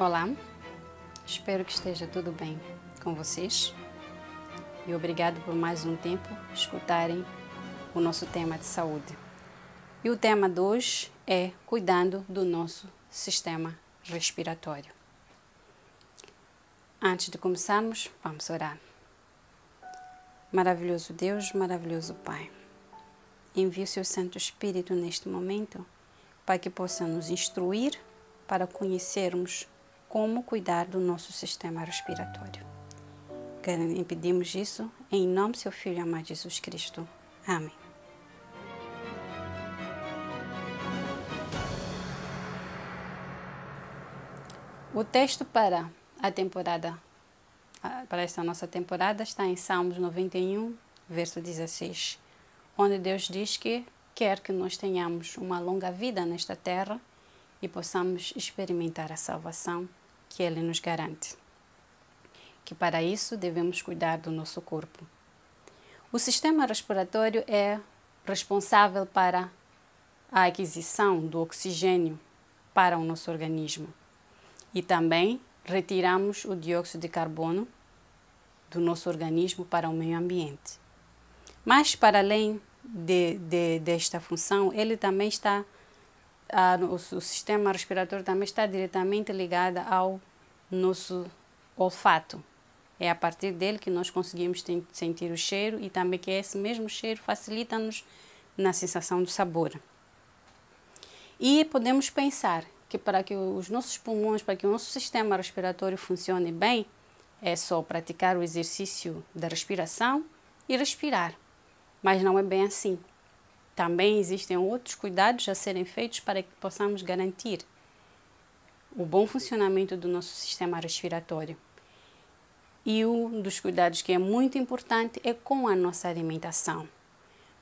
Olá, espero que esteja tudo bem com vocês e obrigado por mais um tempo escutarem o nosso tema de saúde. E o tema de hoje é cuidando do nosso sistema respiratório. Antes de começarmos, vamos orar. Maravilhoso Deus, maravilhoso Pai, envie o seu Santo Espírito neste momento para que possa nos instruir para conhecermos como cuidar do nosso sistema respiratório. Pedimos isso em nome do seu Filho amado Jesus Cristo. Amém. O texto para esta nossa temporada está em Salmos 91, verso 16, onde Deus diz que quer que nós tenhamos uma longa vida nesta terra e possamos experimentar a salvação que Ele nos garante. Que para isso devemos cuidar do nosso corpo. O sistema respiratório é responsável para a aquisição do oxigênio para o nosso organismo e também retiramos o dióxido de carbono do nosso organismo para o meio ambiente. Mas para além desta função, ele também está o sistema respiratório também está diretamente ligado ao nosso olfato. É a partir dele que nós conseguimos sentir o cheiro e também que esse mesmo cheiro facilita-nos na sensação do sabor. E podemos pensar que para que os nossos pulmões, para que o nosso sistema respiratório funcione bem, é só praticar o exercício da respiração e respirar. Mas não é bem assim. Também existem outros cuidados a serem feitos para que possamos garantir o bom funcionamento do nosso sistema respiratório. E um dos cuidados que é muito importante é com a nossa alimentação.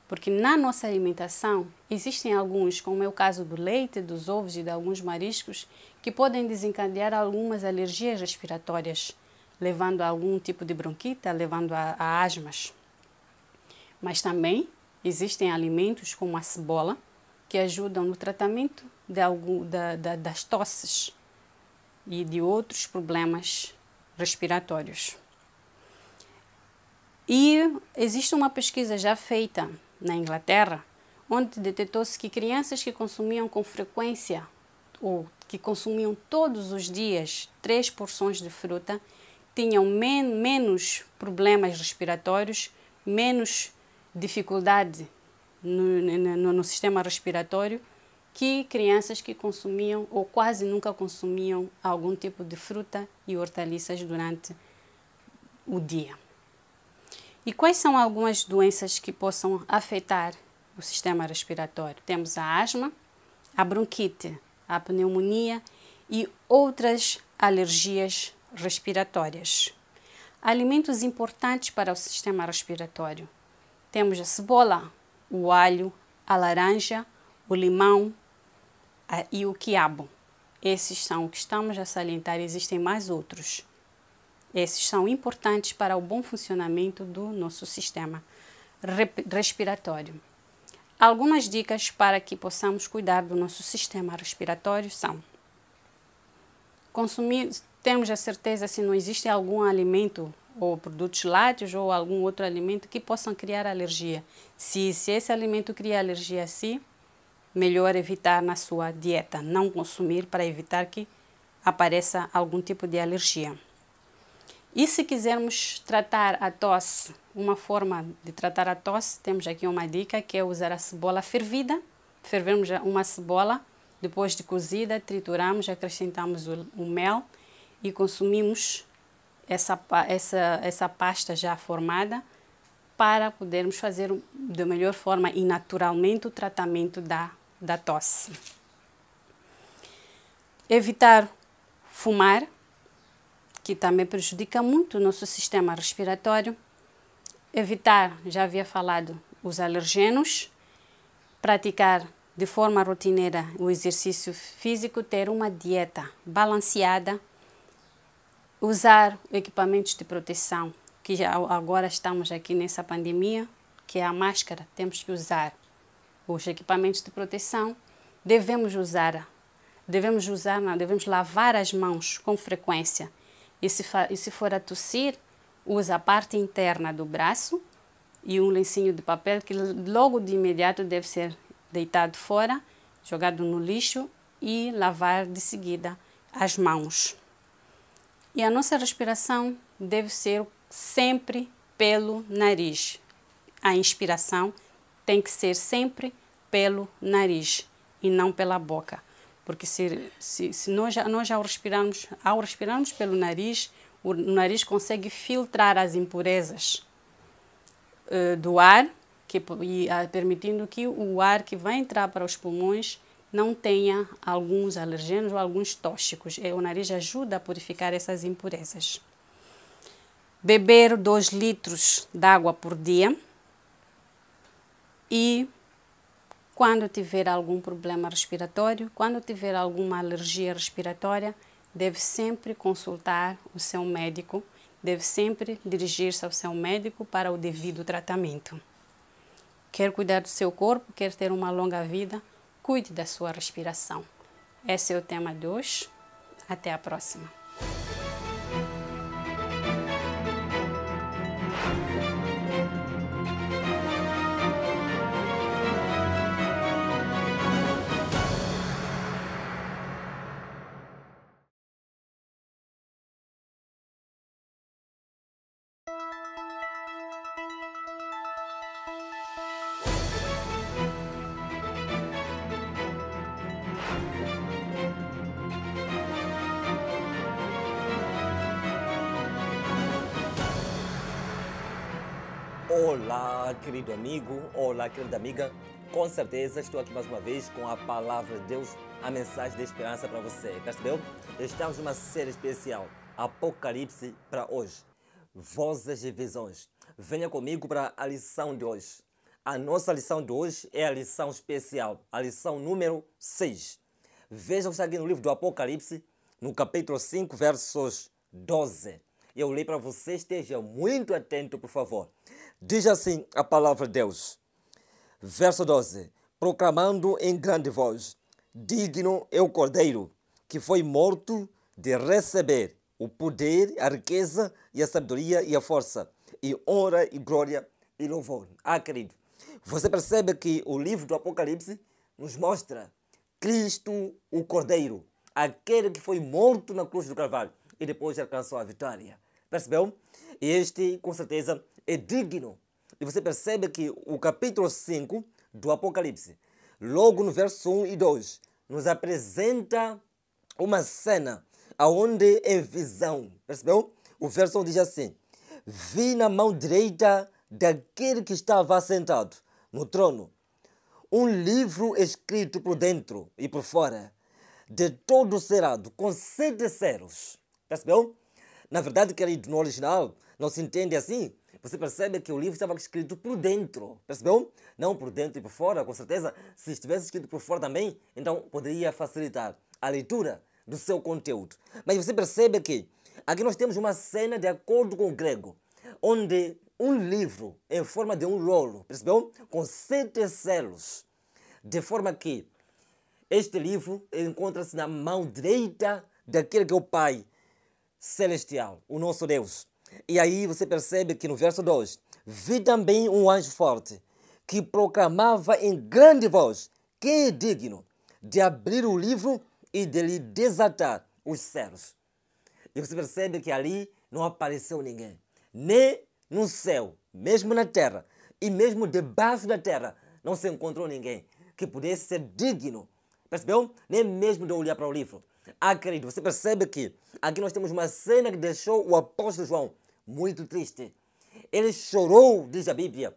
Porque na nossa alimentação existem alguns, como é o caso do leite, dos ovos e de alguns mariscos, que podem desencadear algumas alergias respiratórias, levando a algum tipo de bronquite, levando a asmas. Mas também existem alimentos como a cebola que ajudam no tratamento das tosses e de outros problemas respiratórios. E existe uma pesquisa já feita na Inglaterra, onde detectou-se que crianças que consumiam com frequência ou que consumiam todos os dias 3 porções de fruta tinham menos problemas respiratórios, menos dificuldade no sistema respiratório que crianças que consumiam ou quase nunca consumiam algum tipo de fruta e hortaliças durante o dia. E quais são algumas doenças que possam afetar o sistema respiratório? Temos a asma, a bronquite, a pneumonia e outras alergias respiratórias. Alimentos importantes para o sistema respiratório. Temos a cebola, o alho, a laranja, o limão e o quiabo. Esses são o que estamos a salientar, existem mais outros. Esses são importantes para o bom funcionamento do nosso sistema respiratório. Algumas dicas para que possamos cuidar do nosso sistema respiratório são: temos a certeza se não existe algum alimento ou produtos lácteos ou algum outro alimento que possam criar alergia. Se esse alimento cria alergia a si, melhor evitar na sua dieta, não consumir para evitar que apareça algum tipo de alergia. E se quisermos tratar a tosse, uma forma de tratar a tosse, temos aqui uma dica que é usar a cebola fervida. Fervemos uma cebola, depois de cozida, trituramos, acrescentamos o mel e consumimos essa pasta já formada para podermos fazer da melhor forma e naturalmente o tratamento da tosse. Evitar fumar, que também prejudica muito o nosso sistema respiratório. Evitar, já havia falado, os alergenos. Praticar de forma rotineira o exercício físico, ter uma dieta balanceada. Usar equipamentos de proteção, que já agora estamos aqui nessa pandemia, que é a máscara, temos que usar os equipamentos de proteção. Devemos usar devemos lavar as mãos com frequência. E se for a tossir, usa a parte interna do braço e um lencinho de papel que logo de imediato deve ser deitado fora, jogado no lixo e lavar de seguida as mãos. E a nossa respiração deve ser sempre pelo nariz. A inspiração tem que ser sempre pelo nariz e não pela boca. Porque se nós ao respirarmos pelo nariz, o nariz consegue filtrar as impurezas do ar, permitindo que o ar que vai entrar para os pulmões não tenha alguns alergênios ou alguns tóxicos. O nariz ajuda a purificar essas impurezas. Beber 2 litros de água por dia. E quando tiver algum problema respiratório, quando tiver alguma alergia respiratória, deve sempre consultar o seu médico, deve sempre dirigir-se ao seu médico para o devido tratamento. Quer cuidar do seu corpo, quer ter uma longa vida, cuide da sua respiração. Esse é o tema de hoje. Até a próxima. Olá, querido amigo, olá, querida amiga. Com certeza estou aqui mais uma vez com a palavra de Deus, a mensagem de esperança para você. Percebeu? Estamos numa série especial, Apocalipse para hoje. Vozes e visões. Venha comigo para a lição de hoje. A nossa lição de hoje é a lição especial, a lição número 6. Veja o que está aqui no livro do Apocalipse, no capítulo 5, versos 12. Eu leio para você, esteja muito atento, por favor. Diz assim a palavra de Deus. Verso 12. Proclamando em grande voz, digno é o Cordeiro, que foi morto de receber o poder, a riqueza e a sabedoria e a força, e honra e glória e louvor. Querido, você percebe que o livro do Apocalipse nos mostra Cristo, o Cordeiro, aquele que foi morto na cruz do Calvário e depois alcançou a vitória. Percebeu? E este, com certeza, é digno. E você percebe que o capítulo 5 do Apocalipse, logo no verso 1 e 2, nos apresenta uma cena onde é visão. Percebeu? O verso 1 diz assim: vi na mão direita daquele que estava sentado no trono um livro escrito por dentro e por fora, de todo cerrado, com 7 selos. Percebeu? Na verdade, querido, no original, não se entende assim. Você percebe que o livro estava escrito por dentro, percebeu? Não por dentro e por fora, com certeza. Se estivesse escrito por fora também, então poderia facilitar a leitura do seu conteúdo. Mas você percebe que aqui nós temos uma cena de acordo com o grego, onde um livro em forma de um rolo, percebeu? Com 7 selos, de forma que este livro encontra-se na mão direita daquele que é o Pai Celestial, o nosso Deus. E aí você percebe que no verso 2, vi também um anjo forte que proclamava em grande voz: quem é digno de abrir o livro e de lhe desatar os selos? E você percebe que ali não apareceu ninguém, nem no céu, mesmo na terra e mesmo debaixo da terra, não se encontrou ninguém que pudesse ser digno, percebeu? Nem mesmo de olhar para o livro. Querido, você percebe que aqui nós temos uma cena que deixou o apóstolo João muito triste. Ele chorou, diz a Bíblia,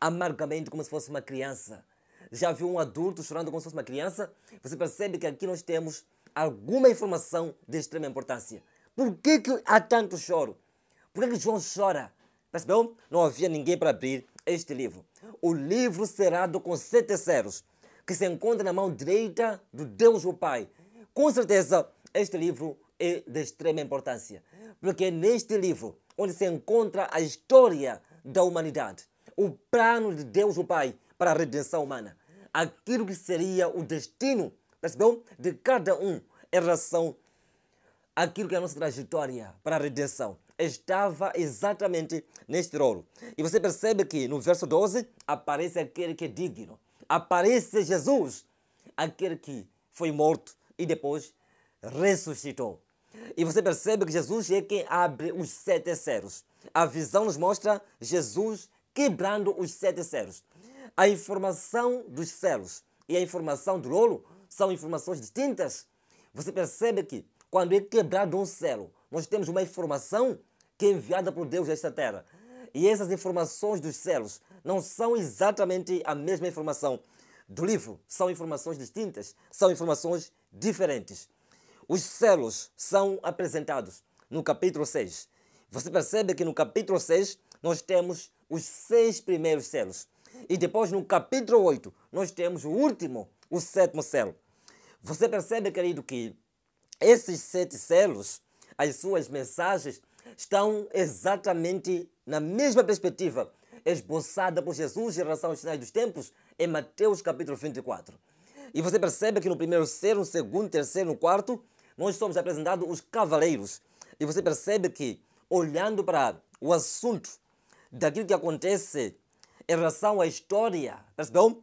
amargamente, como se fosse uma criança. Já viu um adulto chorando como se fosse uma criança? Você percebe que aqui nós temos alguma informação de extrema importância. Por que há tanto choro? Por que João chora? Percebeu? Não havia ninguém para abrir este livro. O livro cerrado com 7 selos, que se encontra na mão direita do Deus o Pai. Com certeza, este livro é de extrema importância, porque é neste livro onde se encontra a história da humanidade, o plano de Deus o Pai para a redenção humana, aquilo que seria o destino, percebeu? De cada um em relação àquilo que é a nossa trajetória para a redenção. Estava exatamente neste rolo. E você percebe que no verso 12 aparece aquele que é digno. Aparece Jesus, aquele que foi morto e depois ressuscitou. E você percebe que Jesus é quem abre os 7 selos. A visão nos mostra Jesus quebrando os 7 selos. A informação dos selos e a informação do rolo são informações distintas. Você percebe que quando é quebrado um selo, nós temos uma informação que é enviada por Deus a esta terra. E essas informações dos selos não são exatamente a mesma informação do livro. São informações distintas, são informações diferentes. Os selos são apresentados no capítulo 6. Você percebe que no capítulo 6 nós temos os 6 primeiros selos. E depois no capítulo 8 nós temos o último, o 7º selo. Você percebe, querido, que esses 7 selos, as suas mensagens, estão exatamente na mesma perspectiva esboçada por Jesus em relação aos sinais dos tempos em Mateus capítulo 24. E você percebe que no primeiro selo, no segundo, terceiro, no quarto, nós somos apresentados os cavaleiros. E você percebe que, olhando para o assunto daquilo que acontece em relação à história, percebeu?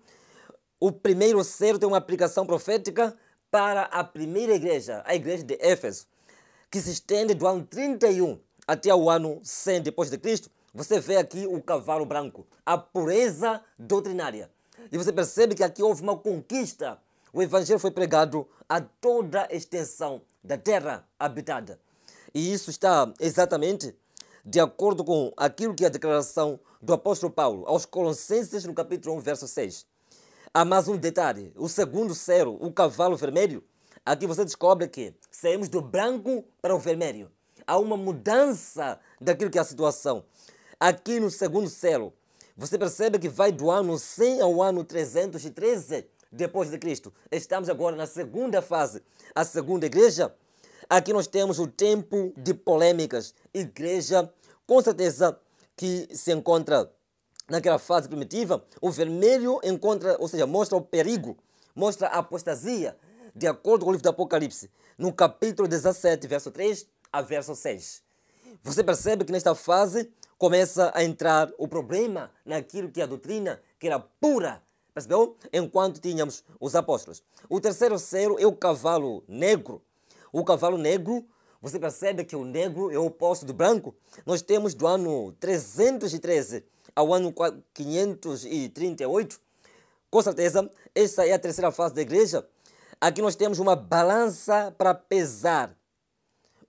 O primeiro selo tem uma aplicação profética para a primeira igreja, a igreja de Éfeso, que se estende do ano 31 até o ano 100 depois de Cristo. Você vê aqui o cavalo branco, a pureza doutrinária. E você percebe que aqui houve uma conquista. O evangelho foi pregado a toda a extensão da terra habitada. E isso está exatamente de acordo com aquilo que é a declaração do apóstolo Paulo aos Colossenses no capítulo 1, verso 6. Há mais um detalhe. O segundo selo, o cavalo vermelho, aqui você descobre que saímos do branco para o vermelho. Há uma mudança daquilo que é a situação. Aqui no segundo selo, você percebe que vai do ano 100 ao ano 313 depois de Cristo. Estamos agora na segunda fase, a segunda igreja. Aqui nós temos o tempo de polêmicas. Igreja, com certeza, que se encontra naquela fase primitiva. O vermelho encontra, ou seja, mostra o perigo, mostra a apostasia, de acordo com o livro do Apocalipse, no capítulo 17, verso 3 a verso 6. Você percebe que nesta fase começa a entrar o problema naquilo que é a doutrina, que era pura, percebeu? Enquanto tínhamos os apóstolos. O terceiro selo é o cavalo negro. O cavalo negro, você percebe que o negro é o oposto do branco. Nós temos do ano 313 ao ano 538. Com certeza, essa é a terceira fase da igreja. Aqui nós temos uma balança para pesar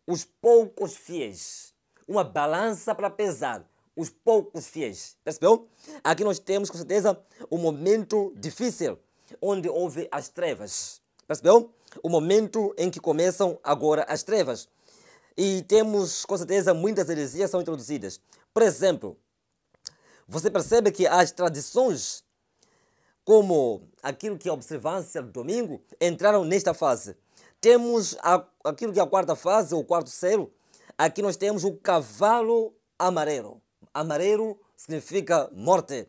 os poucos fiéis. Uma balança para pesar os poucos fiéis. Percebeu? Aqui nós temos, com certeza, um momento difícil, onde houve as trevas. Percebeu? O momento em que começam agora as trevas. E temos, com certeza, muitas heresias são introduzidas. Por exemplo, você percebe que as tradições, como aquilo que é a observância do domingo, entraram nesta fase. Temos aquilo que é a quarta fase, o quarto selo. Aqui nós temos o cavalo amarelo. Amarelo significa morte.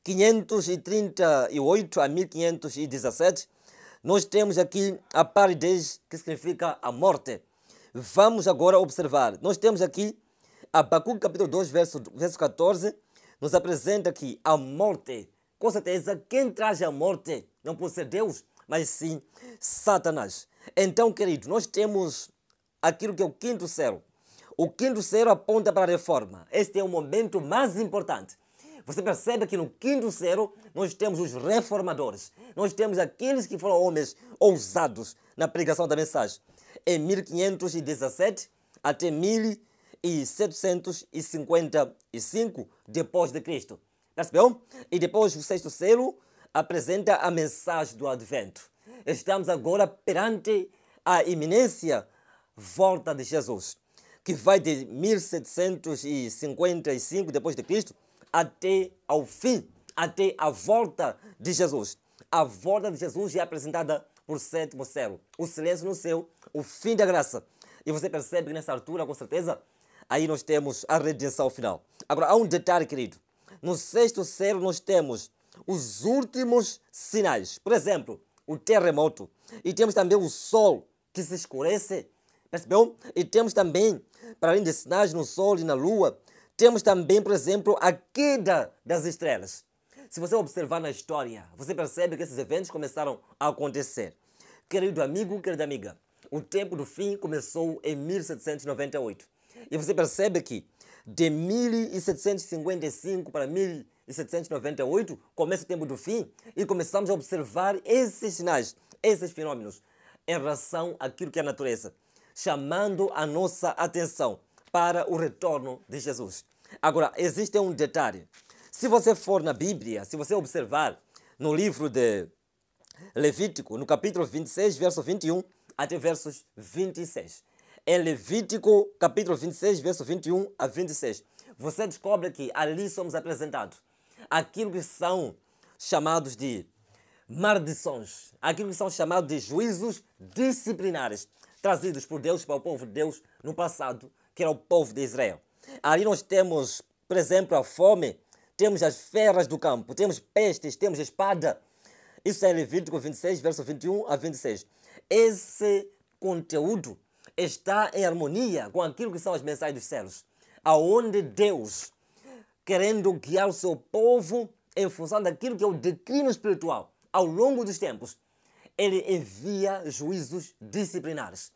538 a 1517. Nós temos aqui a paridez, que significa a morte. Vamos agora observar. Nós temos aqui Abacuque capítulo 2, verso 14. Nos apresenta aqui a morte. Com certeza, quem traz a morte não pode ser Deus, mas sim Satanás. Então, querido, nós temos aquilo que é o quinto selo. O quinto selo aponta para a reforma. Este é o momento mais importante. Você percebe que no quinto selo nós temos os reformadores. Nós temos aqueles que foram homens ousados na pregação da mensagem. Em 1517 até 1755 depois de Cristo. Percebeu? E depois o sexto selo apresenta a mensagem do Advento. Estamos agora perante a iminência volta de Jesus, que vai de 1755 depois de Cristo até ao fim, até a volta de Jesus. A volta de Jesus é apresentada por sétimo selo, o silêncio no céu, o fim da graça. E você percebe que nessa altura, com certeza, aí nós temos a redenção final. Agora, há um detalhe, querido. No sexto selo nós temos os últimos sinais. Por exemplo, o terremoto. E temos também o sol que se escurece. Percebeu? E temos também, para além de sinais no sol e na lua, temos também, por exemplo, a queda das estrelas. Se você observar na história, você percebe que esses eventos começaram a acontecer. Querido amigo, querida amiga, o tempo do fim começou em 1798. E você percebe que de 1755 para 1798 começa o tempo do fim e começamos a observar esses sinais, esses fenômenos em relação àquilo que é a natureza, chamando a nossa atenção para o retorno de Jesus. Agora, existe um detalhe. Se você for na Bíblia, se você observar no livro de Levítico, no capítulo 26, verso 21 até versos 26. Em Levítico, capítulo 26, verso 21 a 26. Você descobre que ali somos apresentados aquilo que são chamados de maldições, aquilo que são chamados de juízos disciplinares, trazidos por Deus para o povo de Deus no passado, que era o povo de Israel. Ali nós temos, por exemplo, a fome, temos as feras do campo, temos pestes, temos espada. Isso é Levítico 26, verso 21 a 26. Esse conteúdo está em harmonia com aquilo que são as mensagens dos céus, aonde Deus, querendo guiar o seu povo em função daquilo que é o declínio espiritual ao longo dos tempos, ele envia juízos disciplinares.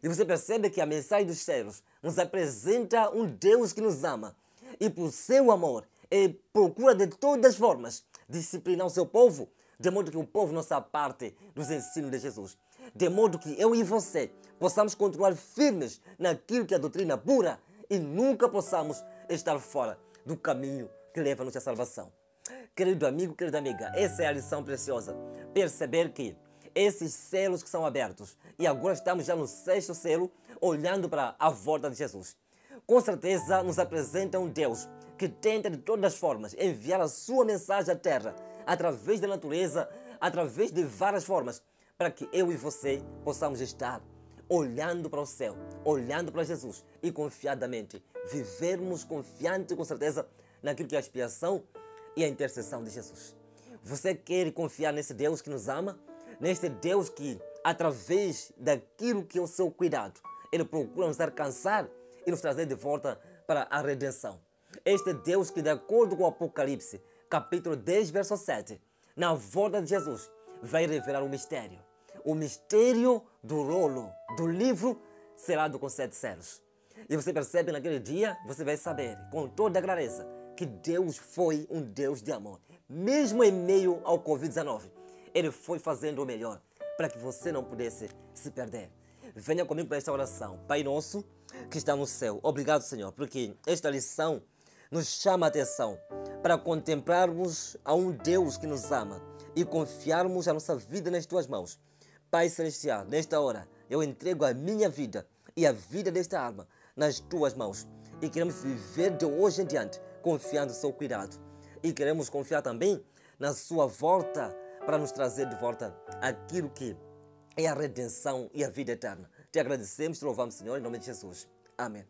E você percebe que a mensagem dos céus nos apresenta um Deus que nos ama e por seu amor ele procura de todas as formas disciplinar o seu povo, de modo que o povo não se aparte dos ensinos de Jesus. De modo que eu e você possamos continuar firmes naquilo que é a doutrina pura e nunca possamos estar fora do caminho que leva-nos à salvação. Querido amigo, querida amiga, essa é a lição preciosa. Perceber que esses selos que são abertos, e agora estamos já no 6º selo, olhando para a volta de Jesus, com certeza nos apresenta um Deus que tenta de todas as formas enviar a sua mensagem à terra, através da natureza, através de várias formas, para que eu e você possamos estar olhando para o céu, olhando para Jesus e confiadamente vivermos confiante com certeza naquilo que é a expiação e a intercessão de Jesus. Você quer confiar nesse Deus que nos ama? Neste Deus que, através daquilo que é o seu cuidado, ele procura nos alcançar e nos trazer de volta para a redenção. Este Deus que, de acordo com o Apocalipse, capítulo 10, verso 7, na volta de Jesus, vai revelar um mistério. O mistério do rolo, do livro selado com 7 selos. E você percebe naquele dia, você vai saber com toda a clareza que Deus foi um Deus de amor. Mesmo em meio ao Covid-19, Ele foi fazendo o melhor para que você não pudesse se perder. Venha comigo para esta oração. Pai nosso que está no céu, obrigado, Senhor, porque esta lição nos chama a atenção para contemplarmos a um Deus que nos ama e confiarmos a nossa vida nas Tuas mãos. Pai Celestial, nesta hora, eu entrego a minha vida e a vida desta alma nas Tuas mãos. E queremos viver de hoje em diante confiando no Seu cuidado. E queremos confiar também na Sua volta para nos trazer de volta aquilo que é a redenção e a vida eterna. Te agradecemos, te louvamos, Senhor, em nome de Jesus. Amém.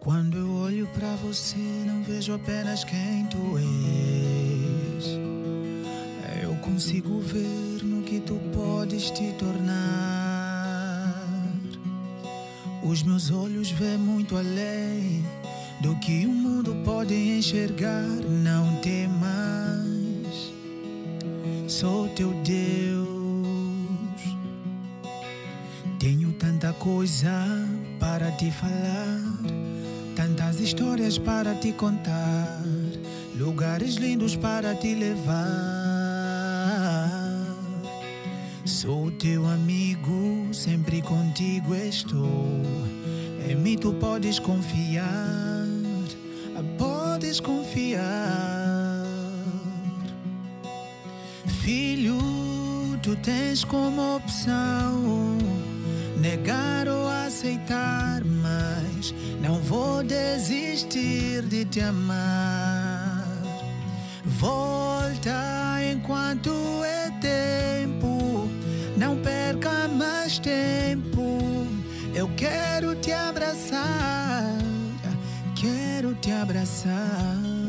Quando eu olho pra você, não vejo apenas quem tu és. Eu consigo ver no que tu podes te tornar. Os meus olhos veem muito além do que o mundo pode enxergar. Não temas, sou teu Deus. Tenho tanta coisa para te falar, tantas histórias para te contar, lugares lindos para te levar. Sou teu amigo, sempre contigo estou. Em mim tu podes confiar, podes confiar. Filho, tu tens como opção negar ou aceitar, mas não vou desistir de te amar. Volta enquanto é tempo, não perca mais tempo. te abraçar.